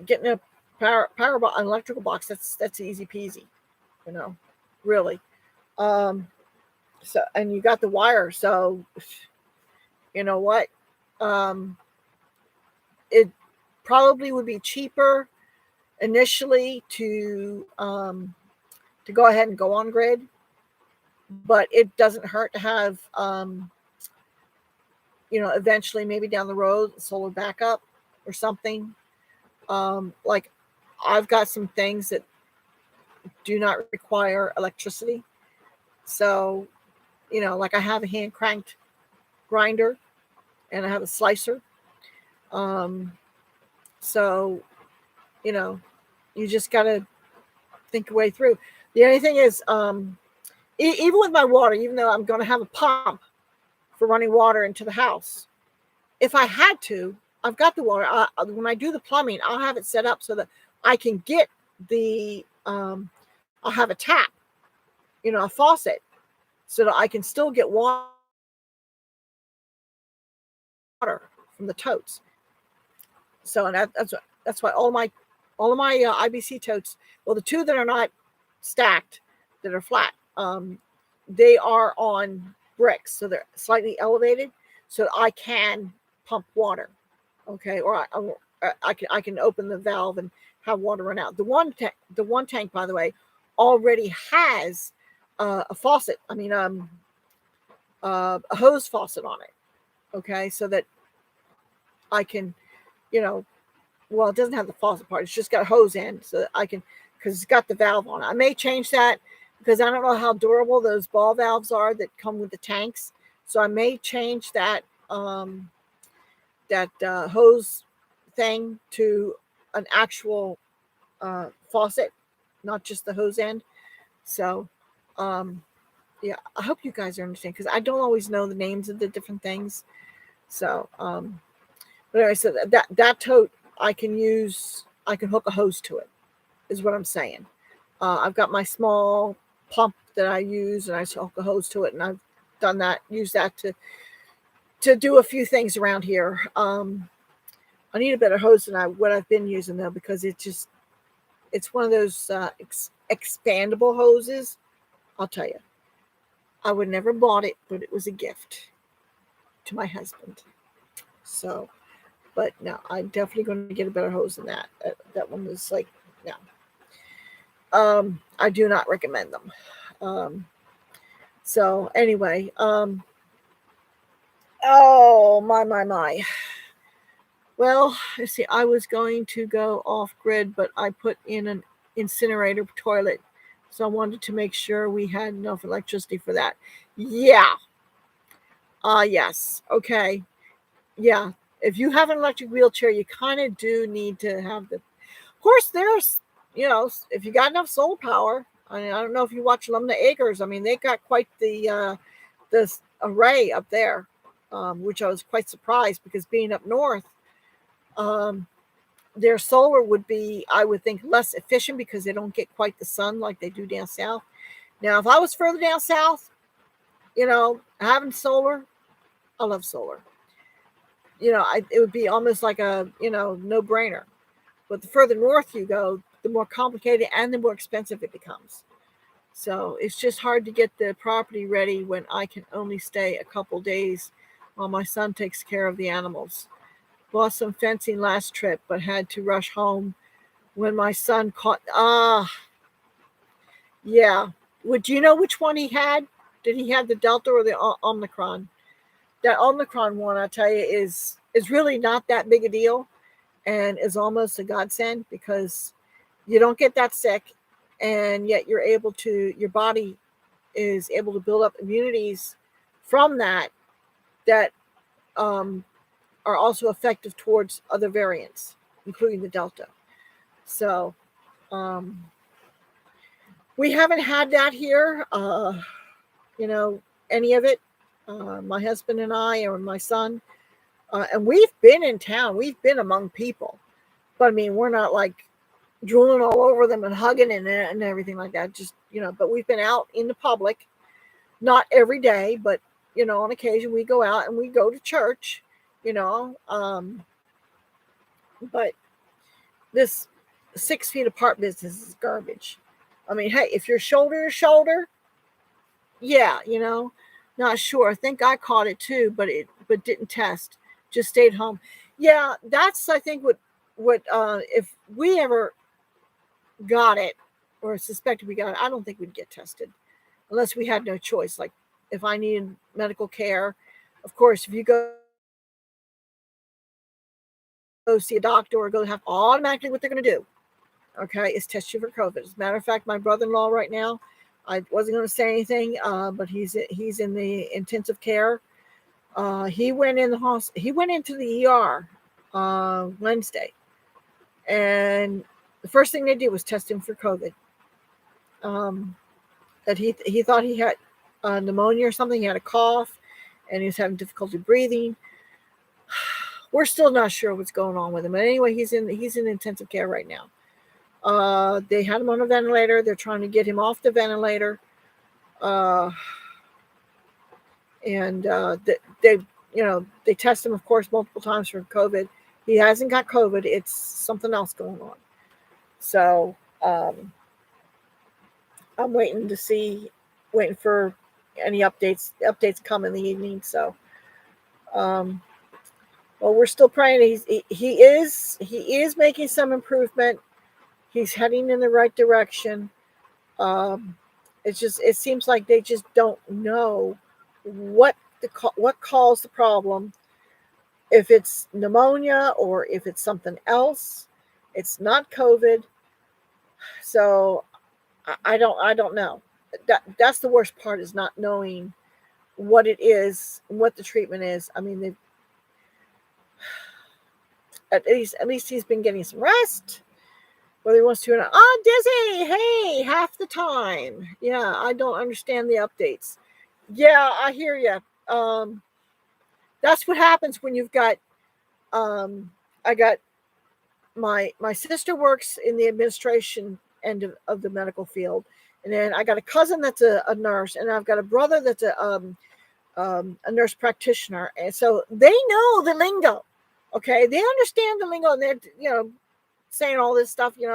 getting a power an electrical box, that's easy peasy, really. So, and you got the wire, so you know what? It probably would be cheaper initially to go ahead and go on grid, but it doesn't hurt to have eventually, maybe down the road, solar backup or something. Like I've got some things that do not require electricity. So, like I have a hand cranked grinder and I have a slicer. So, you just got to think your way through. The only thing is, even with my water, even though I'm going to have a pump for running water into the house, if I had to, I've got the water. When I do the plumbing, I'll have it set up so that I can get I'll have a tap, a faucet, so that I can still get water from the totes. So, and that's why all of my IBC totes, well, the two that are not stacked, that are flat, they are on bricks, so they're slightly elevated, so I can pump water. Okay, or I can open the valve and have water run out. The one tank, by the way, already has a faucet. I mean, a hose faucet on it. Okay, so that I can, well, it doesn't have the faucet part. It's just got a hose end, so that I can, because it's got the valve on it. I may change that because I don't know how durable those ball valves are that come with the tanks. So I may change that hose thing to an actual faucet, not just the hose end. So, yeah, I hope you guys understand, because I don't always know the names of the different things. So, but anyway, so that tote I can hook a hose to it, is what I'm saying. I've got my small pump that I use, and I hook a hose to it, and I've done that, used that to do a few things around here. I need a better hose than what I've been using though, because it's one of those expandable hoses. I'll tell you, I would never bought it, but it was a gift to my husband. So, but no, I'm definitely going to get a better hose than that. That one was like, no. I do not recommend them. So anyway, oh my. Well, I see. I was going to go off grid, but I put in an incinerator toilet, so I wanted to make sure we had enough electricity for that. Yeah. Yes. Okay. Yeah. If you have an electric wheelchair, you kind of do need to have the. Of course, there's, if you got enough solar power. I mean, I don't know if you watch Lumna Acres. I mean, they got quite the this array up there, which I was quite surprised, because being up north, um, their solar would be, I would think, less efficient because they don't get quite the sun like they do down south. Now, if I was further down south, having solar, I love solar. It would be almost like a, no brainer. But the further north you go, the more complicated and the more expensive it becomes. So it's just hard to get the property ready when I can only stay a couple days while my son takes care of the animals. Bought some fencing last trip, but had to rush home when my son caught. Yeah. Would you know which one he had? Did he have the Delta or the Omicron? That Omicron one, I tell you, is really not that big a deal, and is almost a godsend, because you don't get that sick, and yet your body is able to build up immunities from that are also effective towards other variants, including the Delta. So we haven't had that here, any of it. My husband and I, or my son, and we've been in town. We've been among people, but I mean, we're not like drooling all over them and hugging and everything like that. Just, but we've been out in the public, not every day, but on occasion we go out and we go to church, but this 6 feet apart business is garbage. I mean, hey, if you're shoulder to shoulder, yeah, not sure. I think I caught it too, but didn't test. Just stayed home. Yeah, that's, I think, what if we ever got it or suspected we got it, I don't think we'd get tested unless we had no choice. Like if I needed medical care, of course, if you go see a doctor or go have automatically what they're going to do, okay, is test you for COVID. As a matter of fact, my brother-in-law right now, I wasn't going to say anything, but he's in the intensive care. He went into the ER Wednesday, and the first thing they did was test him for COVID. That he thought he had pneumonia or something. He had a cough, and he was having difficulty breathing. We're still not sure what's going on with him. But anyway, he's in intensive care right now. They had him on a ventilator. They're trying to get him off the ventilator. They test him, of course, multiple times for COVID. He hasn't got COVID. It's something else going on. So I'm waiting for any updates. The updates come in the evening. So, well, we're still praying. He is making some improvement. He's heading in the right direction. It seems like they just don't know what caused the problem. If it's pneumonia or if it's something else, it's not COVID. So I don't know. That's the worst part, is not knowing what it is, what the treatment is. I mean, at least he's been getting some rest. Whether he wants to or not. Oh, Dizzy, hey, half the time. Yeah, I don't understand the updates. Yeah, I hear you. That's what happens when you've got. I got my sister works in the administration end of the medical field, And then I got a cousin that's a nurse, and I've got a brother that's a nurse practitioner. And so they know the lingo. Okay. They understand the lingo, and they're, saying all this stuff, and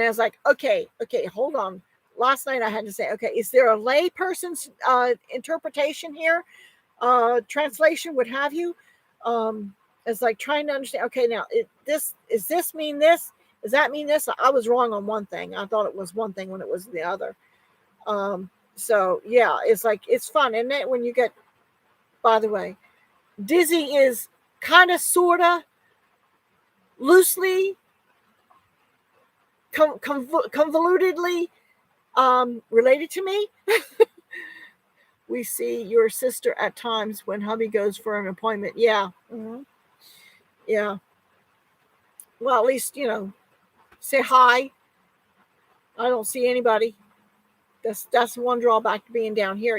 I was like, okay, hold on. Last night I had to say, okay, is there a lay person's interpretation here? Translation, what have you? It's like trying to understand, okay, now does this mean this? Does that mean this? I was wrong on one thing. I thought it was one thing when it was the other. So yeah, it's like, it's fun, isn't it? When you get, by the way, dizzy is kind of, sort of, loosely, convolutedly related to me. We see your sister at times when hubby goes for an appointment. Yeah. Mm-hmm. Yeah. Well, at least, say hi. I don't see anybody. That's one drawback to being down here,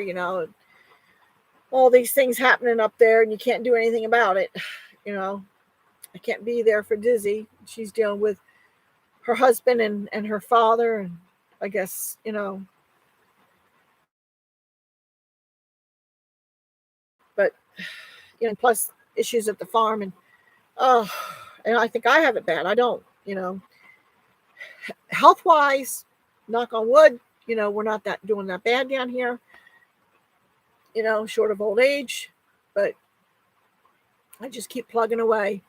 all these things happening up there, and you can't do anything about it. I can't be there for Dizzy. She's dealing with her husband and her father, and I guess, but, plus issues at the farm, and and I think I have it bad. I don't, health wise, knock on wood, we're not doing that bad down here, short of old age, but I just keep plugging away.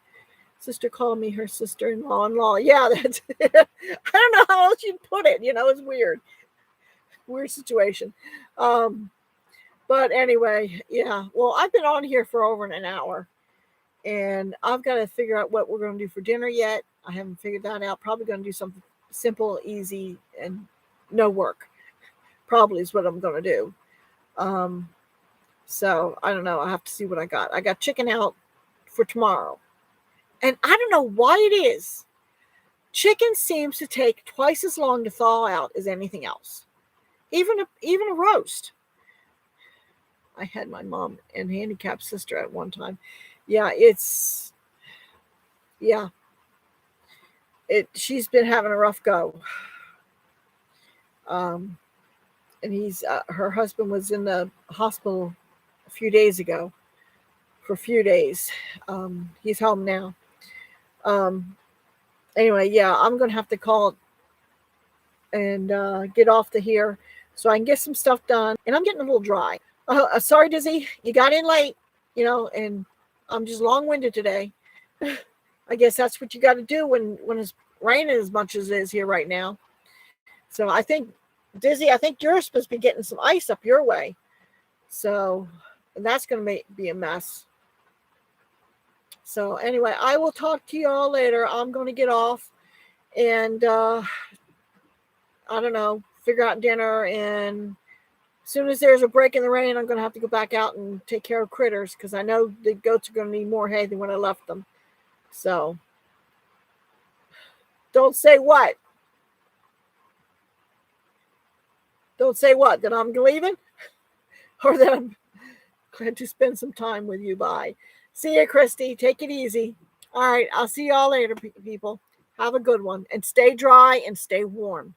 Sister called me her sister-in-law. Yeah, that's I don't know how else you'd put it. It's weird situation. But anyway, yeah. Well, I've been on here for over an hour, and I've got to figure out what we're going to do for dinner yet. I haven't figured that out. Probably going to do something simple, easy, and no work. Probably is what I'm going to do. So I don't know. I have to see what I got. I got chicken out for tomorrow. And I don't know why it is. Chicken seems to take twice as long to thaw out as anything else. Even a roast. I had my mom and handicapped sister at one time. Yeah, she's been having a rough go. And her husband was in the hospital a few days ago for a few days. He's home now. Anyway, yeah, I'm going to have to call and get off to here so I can get some stuff done. And I'm getting a little dry. Sorry, Dizzy, you got in late, and I'm just long-winded today. I guess that's what you got to do when it's raining as much as it is here right now. So I think, Dizzy, you're supposed to be getting some ice up your way. So that's going to be a mess. So anyway, I will talk to you all later. I'm going to get off and I don't know, figure out dinner. And as soon as there's a break in the rain, I'm going to have to go back out and take care of critters because I know the goats are going to need more hay than when I left them. So don't say what? Don't say what? That I'm leaving? Or that I'm glad to spend some time with you. Bye. See you, Christy. Take it easy. All right. I'll see y'all later, people. Have a good one. And stay dry and stay warm.